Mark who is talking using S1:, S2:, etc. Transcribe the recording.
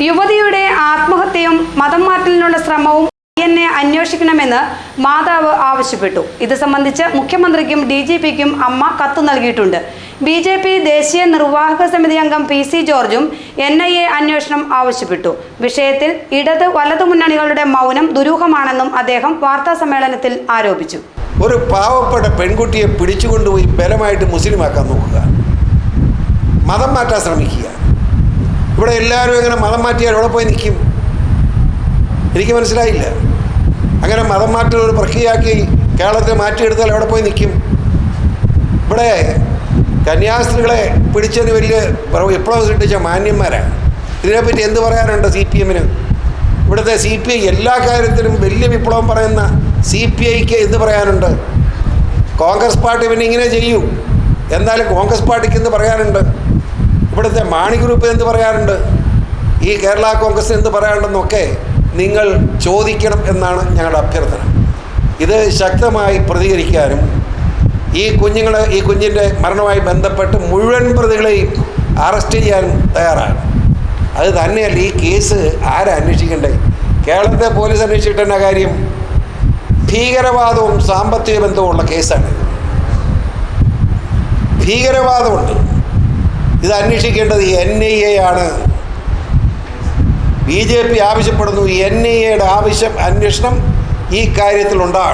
S1: യുവതിയുടെ ആത്മഹത്യയും മതം മാറ്റലിനുള്ള ശ്രമവും എന്നെ അന്വേഷിക്കണമെന്ന് മാതാവ് ആവശ്യപ്പെട്ടു. ഇത് സംബന്ധിച്ച് മുഖ്യമന്ത്രിക്കും DGPക്കും അമ്മ കത്ത് നൽകിയിട്ടുണ്ട്. BJP ദേശീയ നിർവാഹക സമിതി അംഗം PC ജോർജും NIA അന്വേഷണം ആവശ്യപ്പെട്ടു. വിഷയത്തിൽ ഇടത് വലതു മുന്നണികളുടെ മൗനം ദുരൂഹമാണെന്നും അദ്ദേഹം വാർത്താ സമ്മേളനത്തിൽ ആരോപിച്ചു.
S2: ഒരു പാവപ്പെട്ട പെൺകുട്ടിയെ പിടിച്ചുകൊണ്ടുപോയി ബലമായിട്ട് മുസ്ലിമാക്കാൻ നോക്കുക, മതം മാറ്റാൻ ശ്രമിക്കുക. ഇവിടെ എല്ലാവരും എങ്ങനെ മതം മാറ്റിയാൽ എവിടെ പോയി നിൽക്കും? എനിക്ക് മനസ്സിലായില്ല. അങ്ങനെ മതം മാറ്റൽ ഒരു പ്രക്രിയയാക്കി കേരളത്തിൽ മാറ്റിയെടുത്താൽ എവിടെ പോയി നിൽക്കും? ഇവിടെ കന്യാസ്ത്രീകളെ പിടിച്ചതിന് വലിയ വിപ്ലവം സൃഷ്ടിച്ച മാന്യന്മാരാണ്. ഇതിനെപ്പറ്റി എന്ത് പറയാനുണ്ട് CPM-ന്? ഇവിടുത്തെ CPI എല്ലാ കാര്യത്തിലും വലിയ വിപ്ലവം പറയുന്ന CPIക്ക് എന്ത് പറയാനുണ്ട്? കോൺഗ്രസ് പാർട്ടി പിന്നെ ഇങ്ങനെ ചെയ്യൂ, എന്നാലും കോൺഗ്രസ് പാർട്ടിക്ക് എന്ത് പറയാനുണ്ട്? ഇവിടുത്തെ മാണി ഗ്രൂപ്പ് എന്ത് പറയാറുണ്ട്? ഈ കേരള കോൺഗ്രസ് എന്ത് പറയാറുണ്ടെന്നൊക്കെ നിങ്ങൾ ചോദിക്കണം എന്നാണ് ഞങ്ങളുടെ അഭ്യർത്ഥന. ഇത് ശക്തമായി പ്രതികരിക്കാനും ഈ കുഞ്ഞിൻ്റെ മരണവുമായി ബന്ധപ്പെട്ട് മുഴുവൻ പ്രതികളെയും അറസ്റ്റ് ചെയ്യാനും തയ്യാറാണ്. അത് തന്നെയല്ല, ഈ കേസ് ആരാ അന്വേഷിക്കണ്ടേ? കേരളത്തെ പോലീസ് അന്വേഷിച്ചിട്ടെന്ന കാര്യം? ഭീകരവാദവും സാമ്പത്തിക ബന്ധവുമുള്ള കേസാണ്. ഭീകരവാദമുണ്ട്. ഇത് അന്വേഷിക്കേണ്ടത് NIA ആണ്. BJP ആവശ്യപ്പെടുന്നു NIA-യുടെ അന്വേഷണം ഈ കാര്യത്തിലുണ്ടാകണം.